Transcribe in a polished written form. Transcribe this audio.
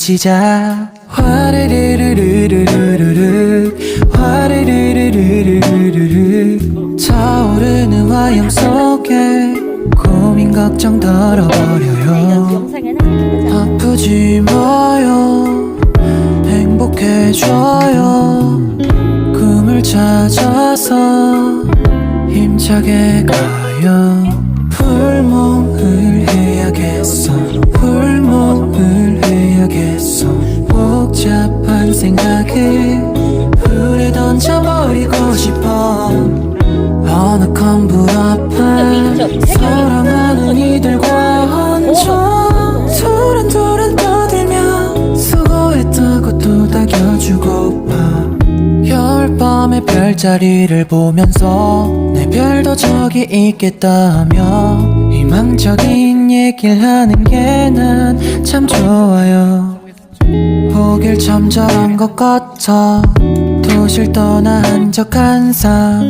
시작. 화르르르르르르르 화르르르르르르 차오르는 화염 속에 고민 걱정 덜어버려요. 아프지 마요 행복해져요. 꿈을 찾아서 힘차게 가요. 불멍을 해야겠어. 불멍을 해야겠어. 복잡한 생각에 불에 던져버리고 싶어. 어느 컴불 앞에 사랑하는 이들과 앉아 두런두런 떠들며 수고했다고 토닥여주고파. 겨울밤의 별자리를 보면서 내 별도 저기 있겠다며 희망적인 얘기를 하는 게 난 참 좋아요. 보길 참 잘한 것 같아. 도시를 떠나 한 적 항상